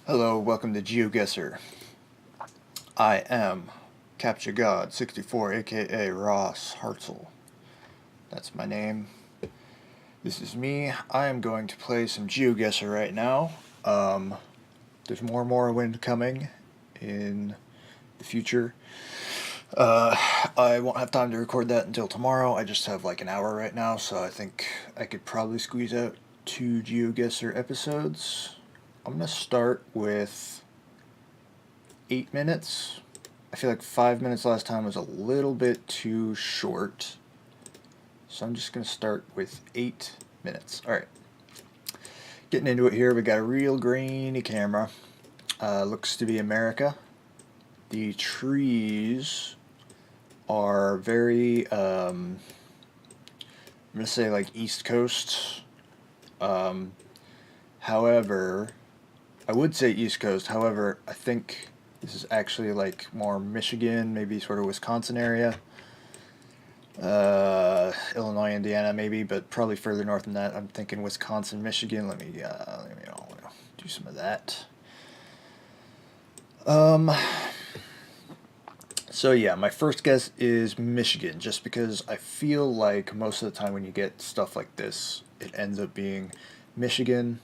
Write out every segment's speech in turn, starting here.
Hello, welcome to Geoguessr. I am captchagod 64, aka Ross Hartzell. That's my name. This is me. I am going to play some Geoguessr right now. There's more Morrowind coming in the future. I won't have time to record that until tomorrow. I just have like an hour right now, so I think I could probably squeeze out 2 Geoguessr episodes. I'm going to start with 8 minutes. I feel like 5 minutes last time was a little bit too short. So I'm just going to start with 8 minutes. Alright. Getting into it here, we got a real grainy camera. Looks to be America. The trees are very, I'm going to say like East Coast. However, I would say East Coast. However, I think this is actually like more Michigan, maybe sort of Wisconsin area. Illinois, Indiana, maybe, but probably further north than that. I'm thinking Wisconsin, Michigan. Let me do some of that. So yeah, my first guess is Michigan, just because I feel like most of the time when you get stuff like this, it ends up being Michigan.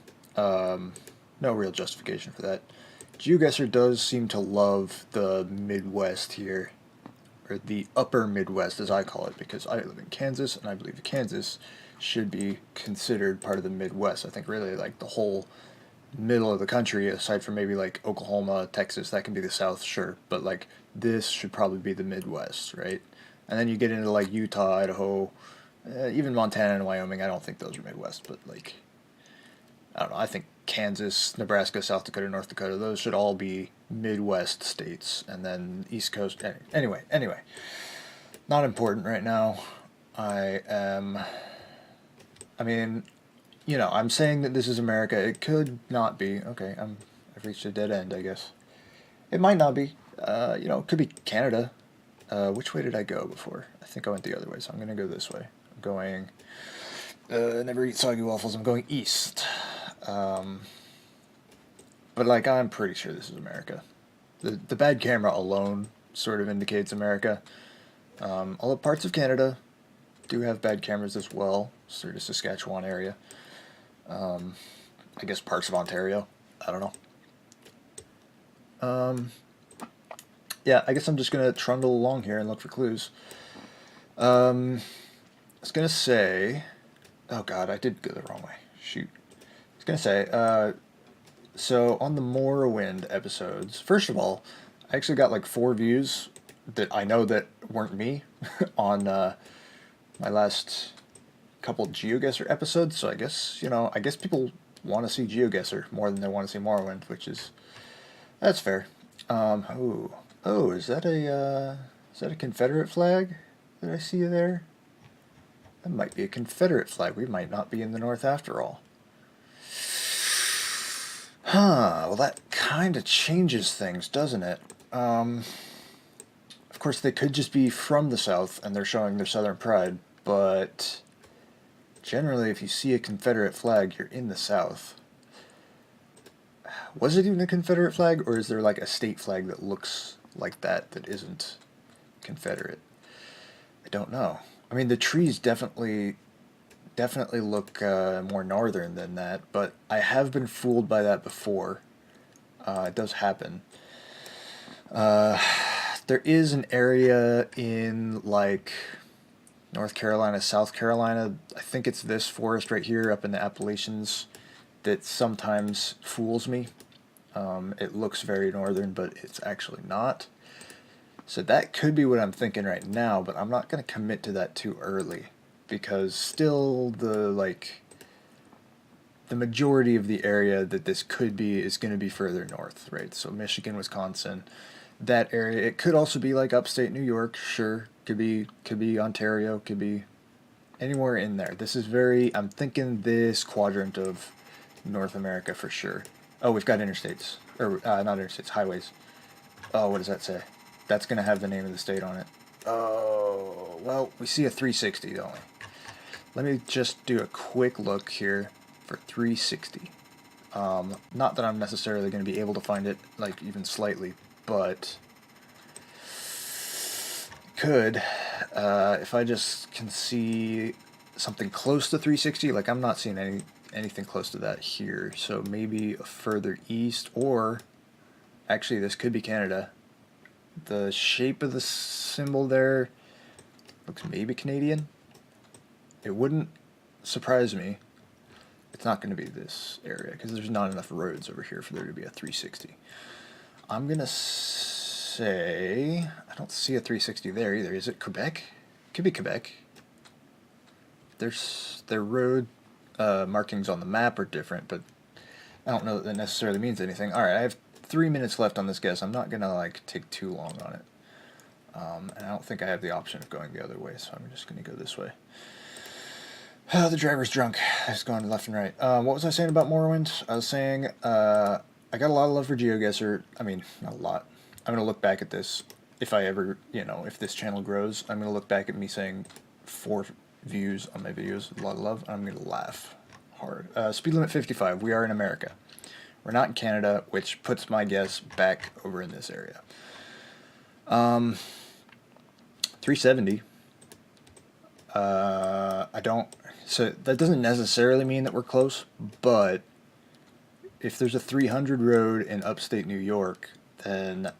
No real justification for that. Geoguessr does seem to love the Midwest here, or the upper Midwest as I call it, because I live in Kansas, and I believe Kansas should be considered part of the Midwest. I think really like the whole middle of the country, aside from maybe like Oklahoma, Texas, that can be the South, sure, but like this should probably be the Midwest, right? And then you get into like Utah, Idaho, even Montana and Wyoming. I don't think those are Midwest, but like, I don't know, I think Kansas, Nebraska, South Dakota, North Dakota, those should all be Midwest states, and then East Coast. Anyway, not important right now. I mean, I'm saying that this is America. It could not be. Okay, I've reached a dead end, I guess. It might not be. It could be Canada. Which way did I go before? I think I went the other way, so I'm going to go this way. I'm going... never eat soggy waffles. I'm going east. But, like, I'm pretty sure this is America. The bad camera alone sort of indicates America. Although parts of Canada do have bad cameras as well. Sort of Saskatchewan area. I guess parts of Ontario. I don't know. Yeah, I guess I'm just going to trundle along here and look for clues. I was going to say... Oh god, I did go the wrong way. Shoot. I was going to say, so on the Morrowind episodes, first of all, I actually got like 4 views that I know that weren't me on my last couple Geoguessr episodes, so I guess, I guess people want to see Geoguessr more than they want to see Morrowind, which is... That's fair. Oh, is that a Confederate flag that I see there? That might be a Confederate flag. We might not be in the North after all. Huh, well that kind of changes things, doesn't it? Of course they could just be from the South and they're showing their Southern pride, but generally if you see a Confederate flag, you're in the South. Was it even a Confederate flag, or is there like a state flag that looks like that isn't Confederate? I don't know. I mean, the trees definitely look more northern than that, but I have been fooled by that before. It does happen. There is an area in like North Carolina, South Carolina. I think it's this forest right here up in the Appalachians that sometimes fools me. It looks very northern, but it's actually not. So that could be what I'm thinking right now, but I'm not going to commit to that too early, because still the majority of the area that this could be is going to be further north, right? So Michigan, Wisconsin, that area. It could also be like upstate New York, sure. Could be Ontario, could be anywhere in there. This is I'm thinking this quadrant of North America for sure. Oh, we've got interstates. Or, not interstates, highways. Oh, what does that say? That's going to have the name of the state on it. Oh, well, we see a 360, don't we? Let me just do a quick look here for 360. Not that I'm necessarily going to be able to find it, like, even slightly, but could, if I just can see something close to 360, like I'm not seeing anything close to that here, so maybe further east, or actually this could be Canada. The shape of the symbol there looks maybe Canadian. It wouldn't surprise me. It's not going to be this area because there's not enough roads over here for there to be a 360. I'm going to say, I don't see a 360 there either. Is it Quebec? Could be Quebec. Their road markings on the map are different, but I don't know that that necessarily means anything. Alright, I have 3 minutes left on this guess. I'm not going to like take too long on it. And I don't think I have the option of going the other way, so I'm just going to go this way. The driver's drunk. He's going left and right. What was I saying about Morrowind? I was saying I got a lot of love for Geoguessr. I mean, not a lot. I'm going to look back at this. If I ever, if this channel grows, I'm going to look back at me saying 4 views on my videos, a lot of love, and I'm going to laugh hard. Speed limit 55. We are in America. We're not in Canada, which puts my guess back over in this area. 370. I don't... So that doesn't necessarily mean that we're close, but if there's a 300 road in upstate New York, then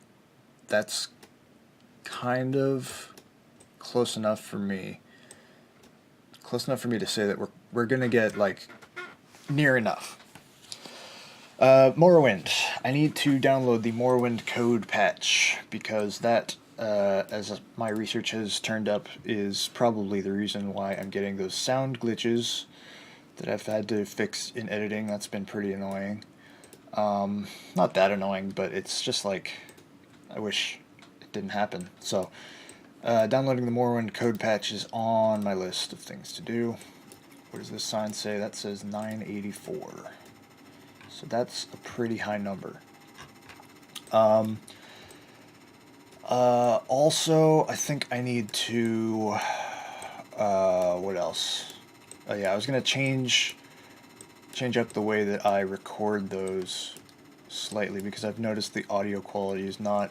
that's kind of close enough for me. Close enough for me to say that we're gonna get like near enough. Morrowind. I need to download the Morrowind code patch because that, as my research has turned up, is probably the reason why I'm getting those sound glitches that I've had to fix in editing. That's been pretty annoying. Not that annoying, but it's just like, I wish it didn't happen. So, downloading the Morrowind code patch is on my list of things to do. What does this sign say? That says 984. So that's a pretty high number. Also, I think I need to, what else? Oh yeah, I was going to change up the way that I record those slightly because I've noticed the audio quality has not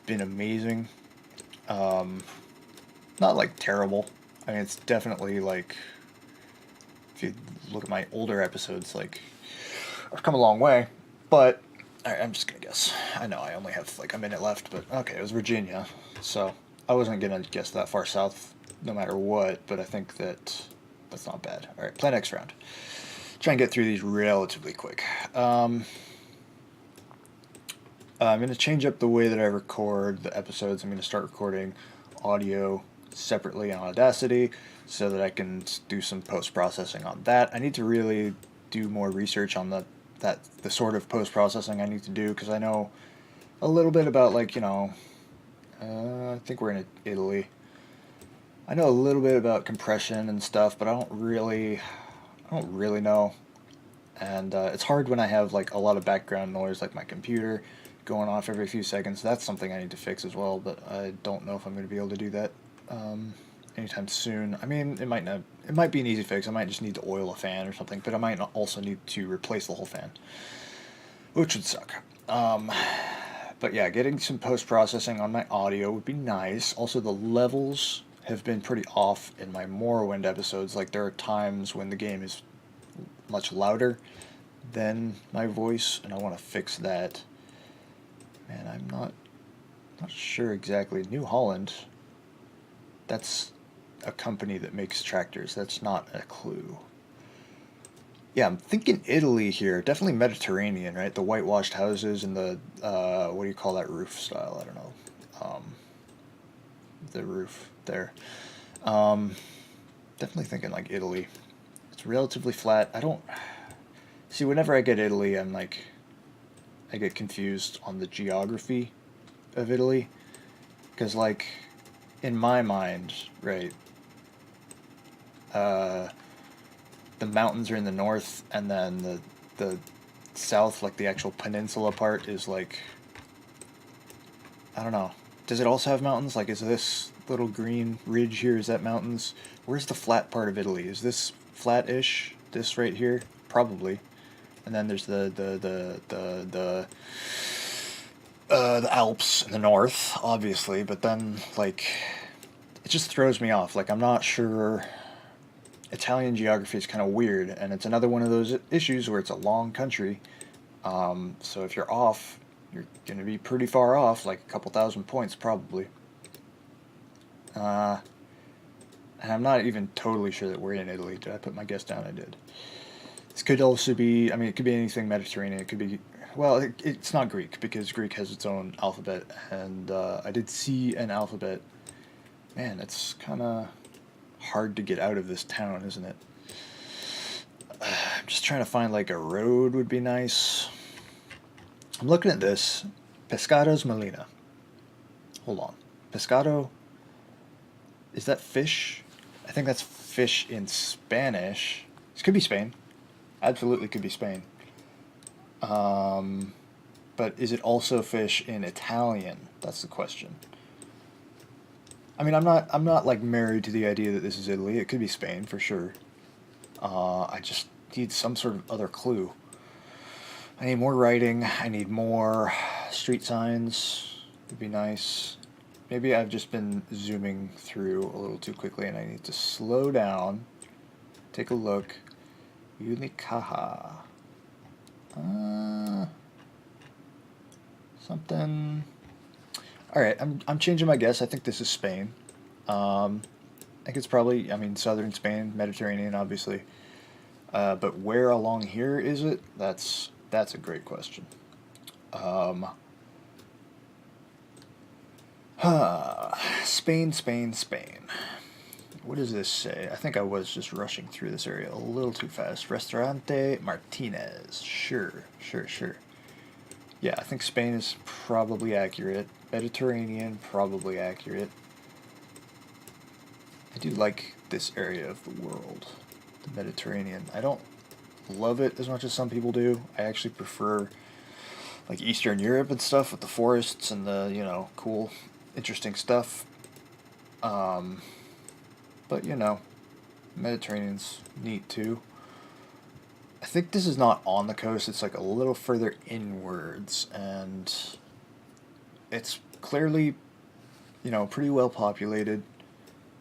been amazing. Not like terrible. I mean, it's definitely like, if you look at my older episodes, like, I've come a long way, but alright, I'm just gonna guess. I know I only have like a minute left, but okay, it was Virginia, so I wasn't gonna guess that far south no matter what, but I think that's not bad. Alright, play next round. Try and get through these relatively quick. I'm going to change up the way that I record the episodes. I'm going to start recording audio separately on Audacity so that I can do some post-processing on that. I need to really do more research on the sort of post-processing I need to do because I know a little bit about, like, I think we're in Italy. I know a little bit about compression and stuff, but I don't really know. And it's hard when I have like a lot of background noise, like my computer going off every few seconds. That's something I need to fix as well, but I don't know if I'm going to be able to do that anytime soon. I mean, it might be an easy fix. I might just need to oil a fan or something, but I might also need to replace the whole fan, which would suck. But yeah, getting some post-processing on my audio would be nice. Also, the levels have been pretty off in my Morrowind episodes. Like, there are times when the game is much louder than my voice, and I want to fix that. Man, I'm not sure exactly. New Holland, that's a company that makes tractors. That's not a clue. Yeah, I'm thinking Italy here. Definitely Mediterranean, right? The whitewashed houses and the, what do you call that roof style? I don't know. The roof there. Definitely thinking like Italy. It's relatively flat. I don't... See, whenever I get Italy, I'm like... I get confused on the geography of Italy. Because, like, in my mind, right, the mountains are in the north, and then the south, like the actual peninsula part, is like... I don't know. Does it also have mountains? Like, is this little green ridge here, is that mountains? Where's the flat part of Italy? Is this flat-ish? This right here? Probably. and then there's the Alps in the north, obviously, but then, like, it just throws me off. Like, I'm not sure. Italian geography is kind of weird, and it's another one of those issues where it's a long country. So if you're off, you're going to be pretty far off, like a couple thousand points probably. And I'm not even totally sure that we're in Italy. Did I put my guess down? I did. This could also be, I mean, it could be anything Mediterranean. It could be, well, it's not Greek, because Greek has its own alphabet, and I did see an alphabet. Man, it's kind of hard to get out of this town, isn't it? I'm just trying to find, like, a road would be nice. I'm looking at this. Pescados Molina. Hold on. Pescado, is that fish? I think that's fish in Spanish. This could be Spain. Absolutely could be Spain. But is it also fish in Italian? That's the question. I mean, I'm not like married to the idea that this is Italy. It could be Spain for sure. I just need some sort of other clue. I need more writing. I need more street signs. Would be nice. Maybe I've just been zooming through a little too quickly, and I need to slow down. Take a look. Unicaja. Something. All right, I'm changing my guess. I think this is Spain. I think it's probably, I mean, southern Spain, Mediterranean, obviously. But where along here is it? That's a great question. Spain, Spain, Spain. What does this say? I think I was just rushing through this area a little too fast. Restaurante Martinez. Sure. Yeah, I think Spain is probably accurate. Mediterranean, probably accurate. I do like this area of the world, the Mediterranean. I don't love it as much as some people do. I actually prefer, like, Eastern Europe and stuff with the forests and the, you know, cool, interesting stuff. But, you know, Mediterranean's neat too. I think this is not on the coast. It's like a little further inwards, and it's clearly, you know, pretty well populated.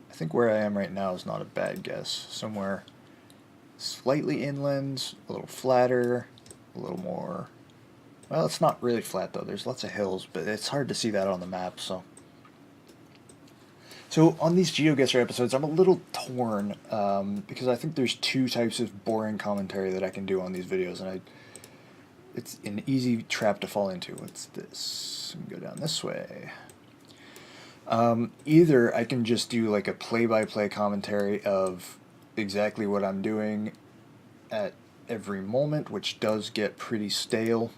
I think where I am right now is not a bad guess. Somewhere slightly inland, a little flatter, a little more. Well, it's not really flat though. There's lots of hills, but it's hard to see that on the map. So on these GeoGuessr episodes, I'm a little torn because I think there's two types of boring commentary that I can do on these videos, and it's an easy trap to fall into. What's this? Go down this way. Either I can just do like a play-by-play commentary of exactly what I'm doing at every moment, which does get pretty stale,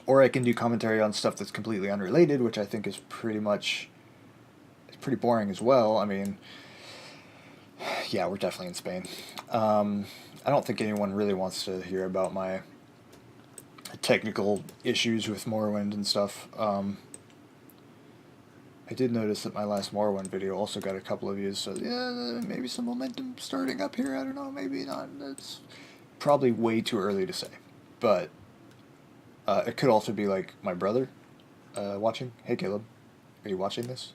or I can do commentary on stuff that's completely unrelated, which I think is pretty boring as well. I mean, yeah, we're definitely in Spain. I don't think anyone really wants to hear about my technical issues with Morrowind and stuff. I did notice that my last Morrowind video also got a couple of views, so yeah, maybe some momentum starting up here. I don't know, maybe not. That's probably way too early to say. But it could also be like my brother watching. Hey, Caleb, are you watching this?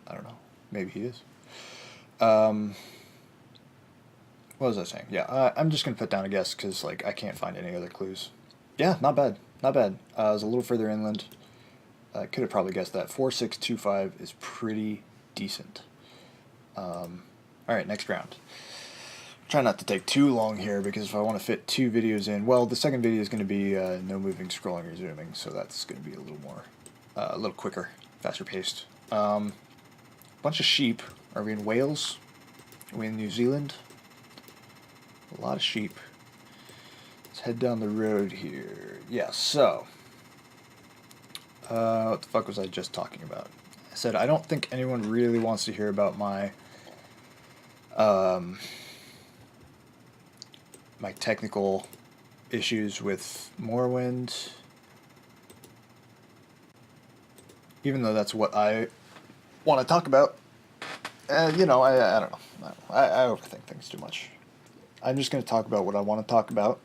I don't know. Maybe he is. What was I saying? Yeah, I'm just going to put down a guess because, like, I can't find any other clues. Yeah, not bad. Not bad. I was a little further inland. I could have probably guessed that. 4625 is pretty decent. Alright, next round. Try not to take too long here, because if I want to fit two videos in, well, the second video is going to be no moving, scrolling, or zooming, so that's going to be a little more, a little quicker, faster paced. Bunch of sheep. Are we in Wales? Are we in New Zealand? A lot of sheep. Let's head down the road here. Yeah, so what the fuck was I just talking about? I said I don't think anyone really wants to hear about my my technical issues with Morrowind, even though that's what I want to talk about. You know, I don't know. I overthink things too much. I'm just going to talk about what I want to talk about.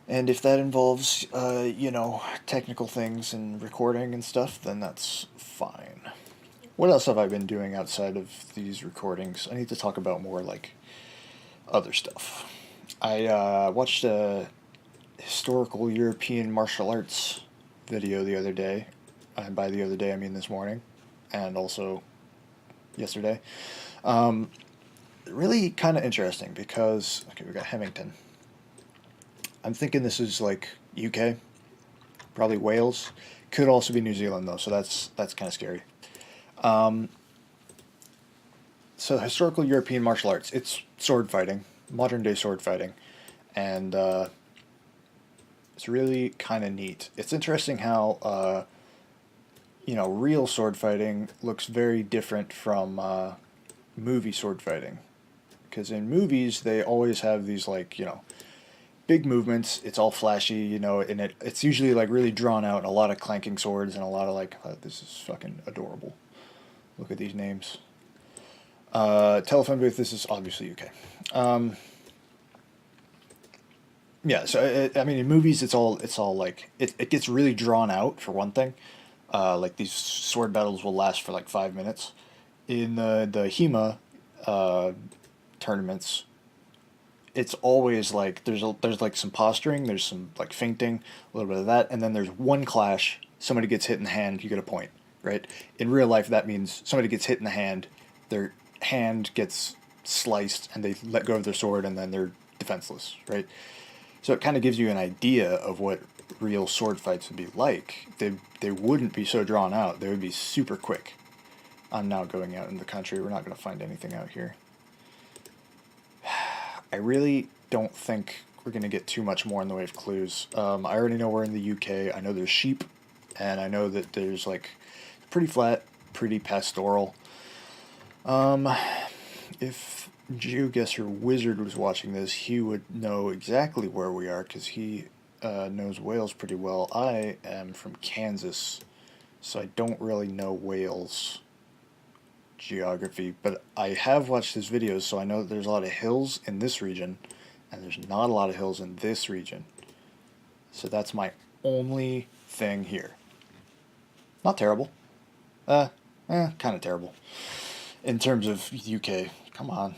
And if that involves, you know, technical things and recording and stuff, then that's fine. What else have I been doing outside of these recordings? I need to talk about more, like, other stuff. I watched a historical European martial arts video the other day. And by the other day, I mean this morning, and also yesterday. Really kind of interesting because, okay, we got Hemington. I'm thinking this is like UK, probably Wales. Could also be New Zealand though, so that's kind of scary. So historical European martial arts. It's sword fighting, modern day sword fighting, and it's really kind of neat. It's interesting how you know, real sword fighting looks very different from movie sword fighting, because in movies they always have these, like, you know, big movements. It's all flashy, you know, and it's usually like really drawn out and a lot of clanking swords and a lot of like, this is fucking adorable. Look at these names. Telephone booth. This is obviously UK. Yeah, so I mean, in movies, it's all like it gets really drawn out for one thing. Like these sword battles will last for like 5 minutes. In the HEMA uh, tournaments, it's always like there's like some posturing, there's some like feinting, a little bit of that, and then there's one clash. Somebody gets hit in the hand, you get a point, right? In real life, that means somebody gets hit in the hand, their hand gets sliced, and they let go of their sword, and then they're defenseless, right? So it kind of gives you an idea of what real sword fights would be like. They wouldn't be so drawn out. They would be super quick. I'm now going out in the country. We're not going to find anything out here. I really don't think we're going to get too much more in the way of clues. I already know we're in the UK. I know there's sheep, and I know that there's like pretty flat, pretty pastoral. If GeoGuessr Wizard was watching this, he would know exactly where we are because he knows Wales pretty well. I am from Kansas, so I don't really know Wales geography, but I have watched his videos, so I know that there's a lot of hills in this region, and there's not a lot of hills in this region. So that's my only thing here. Not terrible. Kind of terrible. In terms of UK, come on,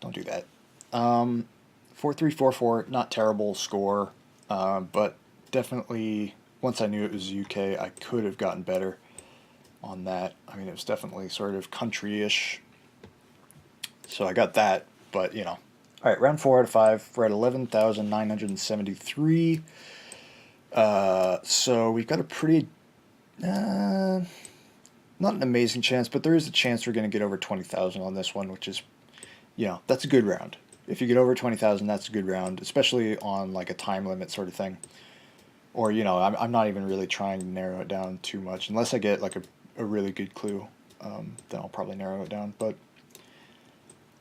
don't do that. 4-3-4-4, not terrible score, but definitely once I knew it was UK, I could have gotten better on that. I mean, it was definitely sort of country-ish, so I got that, but you know. All right, round 4 out of 5. We're at 11,973. So we've got a pretty, not an amazing chance, but there is a chance we're going to get over 20,000 on this one, which is, you know, that's a good round. If you get over 20,000, that's a good round, especially on like a time limit sort of thing. Or, you know, I'm not even really trying to narrow it down too much. Unless I get like a really good clue, then I'll probably narrow it down. But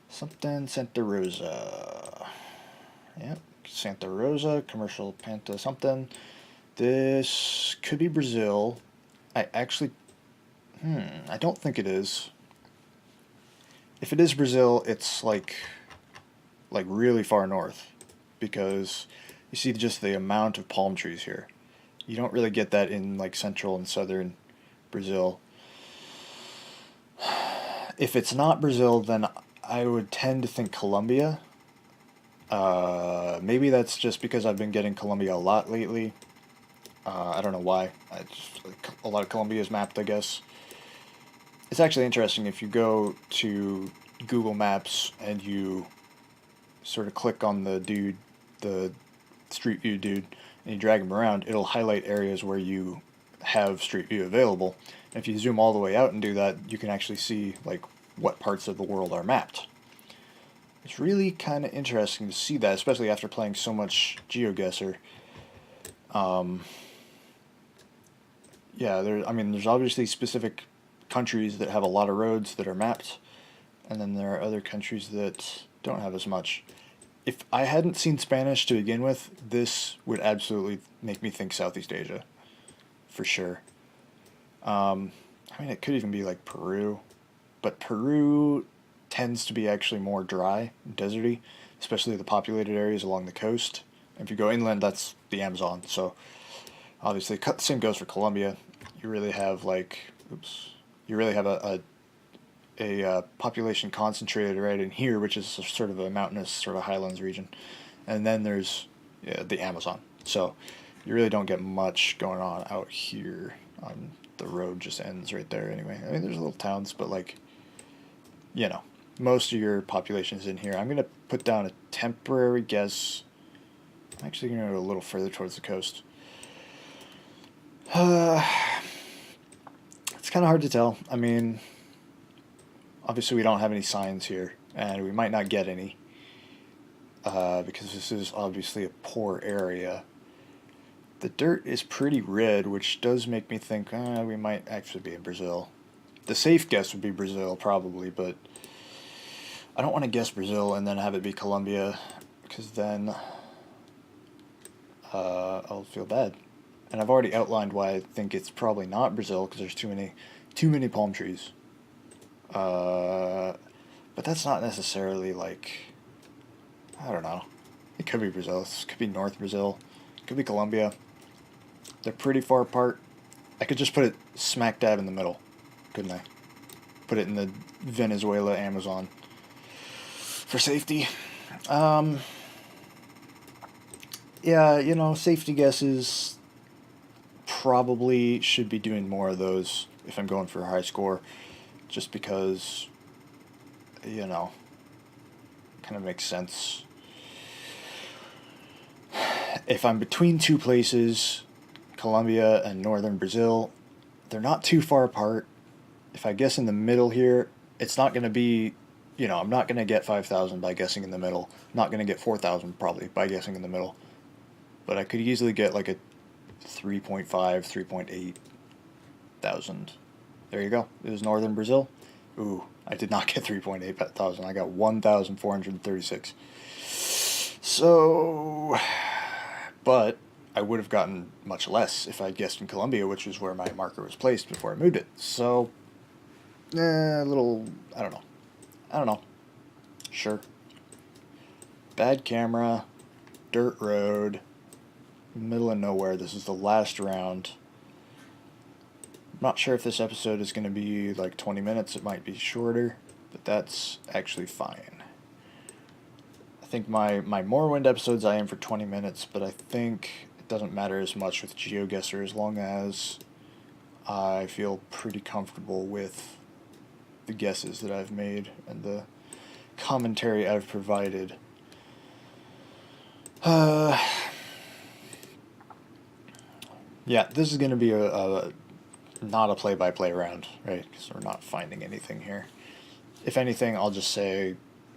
something Santa Rosa. Yep, Santa Rosa, commercial Panta something. This could be Brazil. I actually, I don't think it is. If it is Brazil, it's like really far north, because you see just the amount of palm trees here. You don't really get that in like central and southern Brazil. If it's not Brazil, then I would tend to think Colombia. Maybe that's just because I've been getting Colombia a lot lately. I don't know why. A lot of Colombia is mapped, I guess. It's actually interesting if you go to Google Maps and you sort of click on the dude, the Street View dude, and you drag him around, it'll highlight areas where you have Street View available. And if you zoom all the way out and do that, you can actually see like what parts of the world are mapped. It's really kind of interesting to see that, especially after playing so much GeoGuessr. Yeah, there's obviously specific countries that have a lot of roads that are mapped, and then there are other countries that don't have as much. If I hadn't seen Spanish to begin with, this would absolutely make me think Southeast Asia, for sure. I mean, it could even be like Peru, but Peru tends to be actually more dry, deserty, especially the populated areas along the coast. If you go inland, that's the Amazon. So obviously, same goes for Colombia. You really have like, oops, you really have a population concentrated right in here, which is sort of a mountainous, sort of highlands region, and then there's the Amazon. So you really don't get much going on out here. The road just ends right there anyway. I mean, there's little towns, but like, most of your population is in here. I'm gonna put down a temporary guess. I'm actually gonna go a little further towards the coast. It's kind of hard to tell. I mean, obviously we don't have any signs here, and we might not get any, because this is obviously a poor area. The dirt is pretty red, which does make me think we might actually be in Brazil. The safe guess would be Brazil, probably, but I don't want to guess Brazil and then have it be Colombia, because then I'll feel bad. And I've already outlined why I think it's probably not Brazil, because there's too many palm trees. But that's not necessarily like, I don't know. It could be Brazil. This could be North Brazil. It could be Colombia. They're pretty far apart. I could just put it smack dab in the middle, couldn't I? Put it in the Venezuela Amazon for safety. Yeah, safety guesses, probably should be doing more of those if I'm going for a high score, just because, kind of makes sense. If I'm between two places, Colombia and northern Brazil, they're not too far apart. If I guess in the middle here, it's not going to be, I'm not going to get 5,000 by guessing in the middle. I'm not going to get 4,000 probably by guessing in the middle. But I could easily get like a 3.5, 3.8 thousand. There you go. It was northern Brazil. Ooh, I did not get 3.8 thousand. I got 1,436. So, but I would have gotten much less if I guessed in Colombia, which was where my marker was placed before I moved it. So, a little, I don't know. Sure. Bad camera, dirt road, middle of nowhere. This is the last round. I'm not sure if this episode is going to be like 20 minutes. It might be shorter, but that's actually fine. I think my Morrowind episodes I aim for 20 minutes, but I think it doesn't matter as much with GeoGuessr as long as I feel pretty comfortable with the guesses that I've made and the commentary I've provided. Yeah, this is going to be a not a play-by-play round, right? Because we're not finding anything here. If anything, I'll just say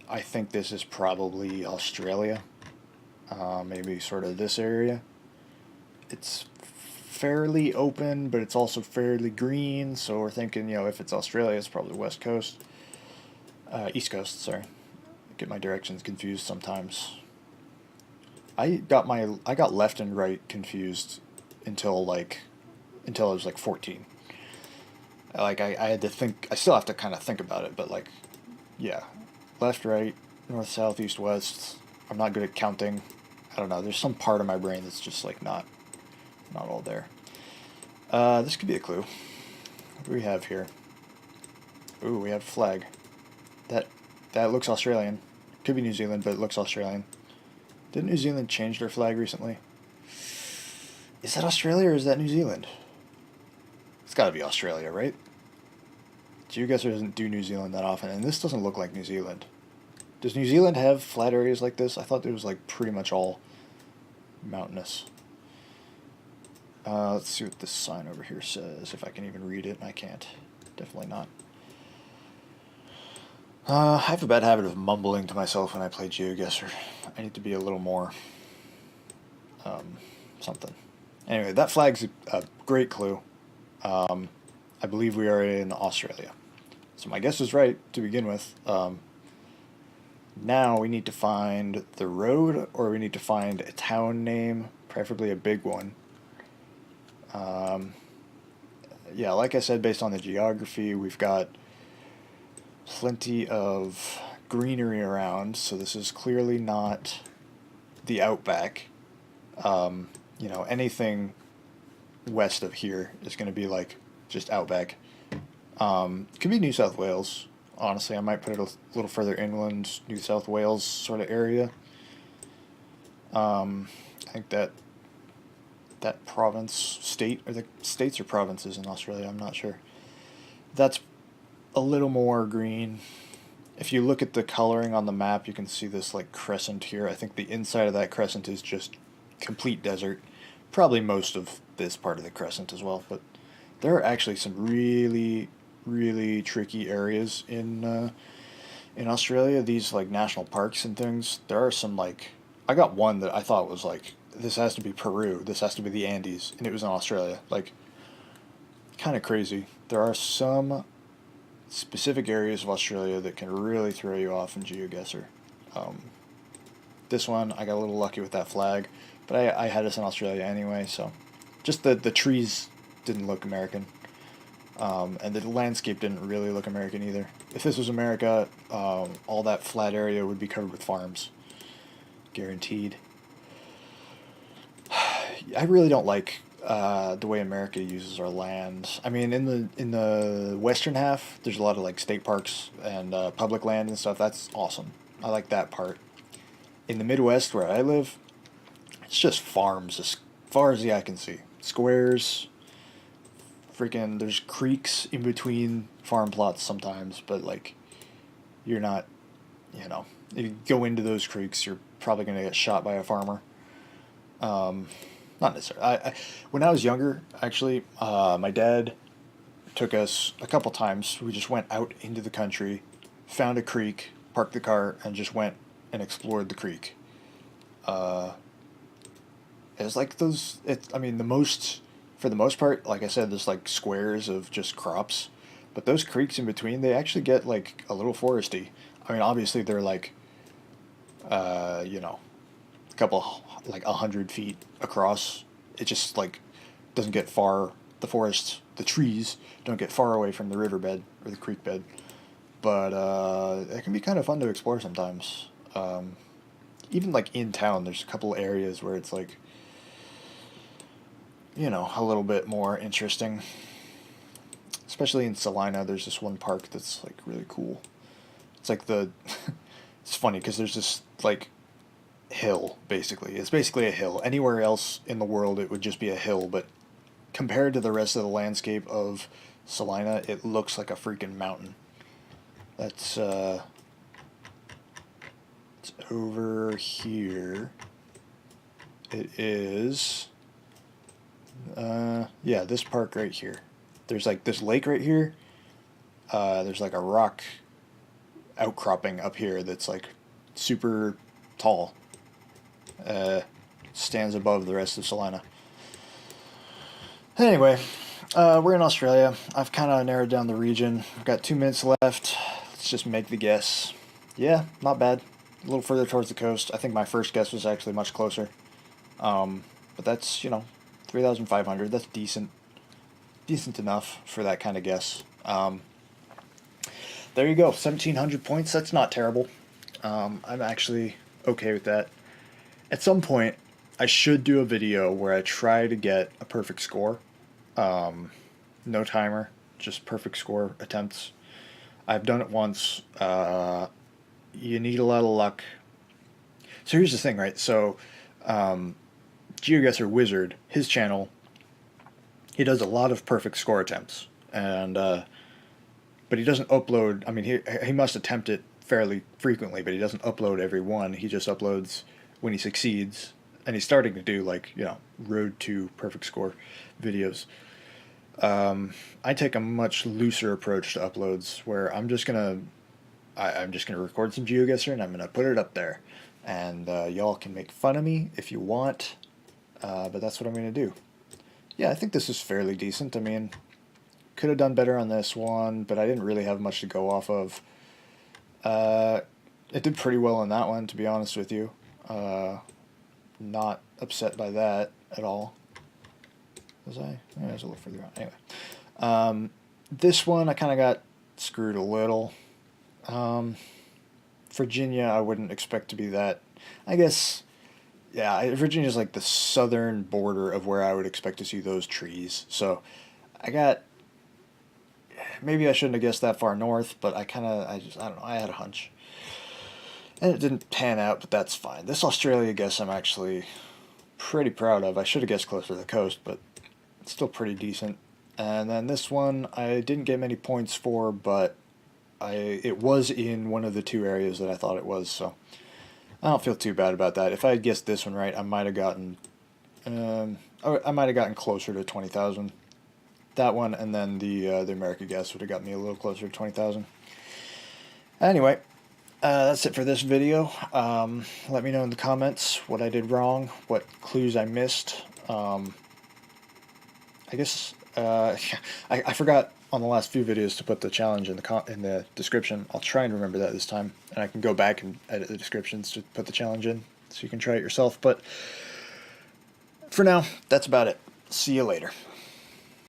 I think this is probably Australia. Maybe sort of this area. It's fairly open, but it's also fairly green, so we're thinking, if it's Australia, it's probably West Coast. East Coast, sorry. Get my directions confused sometimes. I got left and right confused until I was like 14. Like I had to think. I still have to kind of think about it, but like, yeah, left, right, north, south, east, west. I'm not good at counting. I don't know. There's some part of my brain that's just like not all there. This could be a clue. What do we have here? Ooh, we have a flag. That looks Australian. Could be New Zealand, but it looks Australian. Didn't New Zealand change their flag recently? Is that Australia or is that New Zealand? It's got to be Australia, right? GeoGuessr doesn't do New Zealand that often, and this doesn't look like New Zealand. Does New Zealand have flat areas like this? I thought it was like pretty much all mountainous. Let's see what this sign over here says, if I can even read it, and I can't. Definitely not. I have a bad habit of mumbling to myself when I play GeoGuessr. I need to be a little more something. Anyway, that flag's a great clue. I believe we are in Australia. So my guess was right to begin with. Now we need to find the road, or we need to find a town name, preferably a big one. Yeah, like I said, based on the geography, we've got plenty of greenery around, so this is clearly not the outback. You know, anything west of here is going to be like just outback. Could be New South Wales. Honestly, I might put it a little further inland, New South Wales sort of area. I think that province, state, or the states or provinces in Australia, I'm not sure. That's a little more green. If you look at the coloring on the map, you can see this like crescent here. I think the inside of that crescent is just complete desert. Probably most of this part of the crescent as well, but there are actually some really, really tricky areas in Australia. These like national parks and things. There are some like I got one that I thought was like this has to be Peru. This has to be the Andes, and it was in Australia. Like kind of crazy. There are some specific areas of Australia that can really throw you off in GeoGuessr. Um, this one, I got a little lucky with that flag, but I had this in Australia anyway, so just the trees didn't look American, and the landscape didn't really look American either. If this was America, all that flat area would be covered with farms, guaranteed. I really don't like the way America uses our land. I mean, in the western half, there's a lot of like state parks and public land and stuff. That's awesome. I like that part. In the Midwest, where I live, it's just farms as far as the eye can see. Squares, freaking. There's creeks in between farm plots sometimes, but like, you're not, you know, if you go into those creeks, you're probably gonna get shot by a farmer. Um, Not necessarily. When I was younger, actually, my dad took us a couple times. We just went out into the country, found a creek, parked the car, and just went and explored the creek. Uh, it was like those. I mean, for the most part, like I said, there's like squares of just crops, but those creeks in between, they actually get like a little foresty. I mean, obviously they're like, you know, a couple like 100 feet across. It just like doesn't get far. The forest, the trees don't get far away from the riverbed or the creek bed, but it can be kind of fun to explore sometimes. Even like in town, there's a couple areas where it's like, you know, a little bit more interesting. Especially in Salina, there's this one park that's like really cool. It's like it's funny because there's this like hill basically. It's basically a hill. Anywhere else in the world, it would just be a hill, but compared to the rest of the landscape of Salina, it looks like a freaking mountain. That's it's over here. It is yeah, this park right here. There's like this lake right here. There's like a rock outcropping up here that's like super tall. Uh, Stands above the rest of Salina. Anyway, we're in Australia. I've kind of narrowed down the region. I've got 2 minutes left. Let's just make the guess. Yeah, not bad. A little further towards the coast. I think my first guess was actually much closer. But that's, you know, 3,500. That's decent. Decent enough for that kind of guess. There you go. 1,700 points. That's not terrible. I'm actually okay with that. At some point, I should do a video where I try to get a perfect score. No timer, just perfect score attempts. I've done it once. You need a lot of luck. So here's the thing, right? So, GeoGuessr Wizard, his channel, he does a lot of perfect score attempts, and but he doesn't upload. I mean, he must attempt it fairly frequently, but he doesn't upload every one. He just uploads when he succeeds, and he's starting to do like, you know, road to perfect score videos. I take a much looser approach to uploads, where I'm just gonna record some GeoGuessr and I'm gonna put it up there, and y'all can make fun of me if you want, but that's what I'm gonna do. Yeah, I think this is fairly decent. I mean, could have done better on this one, but I didn't really have much to go off of. It did pretty well on that one, to be honest with you. Not upset by that at all. Was I? Yeah, I was a little further on. Anyway, this one I kind of got screwed a little. Virginia, I wouldn't expect to be that. I guess Yeah, Virginia's like the southern border of where I would expect to see those trees. So I got, maybe I shouldn't have guessed that far north, but I don't know, I had a hunch. And it didn't pan out, but that's fine. This Australia guess I'm actually pretty proud of. I should have guessed closer to the coast, but it's still pretty decent. And then this one I didn't get many points for, but it was in one of the two areas that I thought it was, so I don't feel too bad about that. If I had guessed this one right, I might have gotten closer to 20,000. That one and then the America guess would have got me a little closer to 20,000. Anyway, that's it for this video. Let me know in the comments what I did wrong, what clues I missed. I guess I forgot on the last few videos to put the challenge in the description. I'll try and remember that this time, and I can go back and edit the descriptions to put the challenge in, so you can try it yourself. But for now, that's about it. See you later.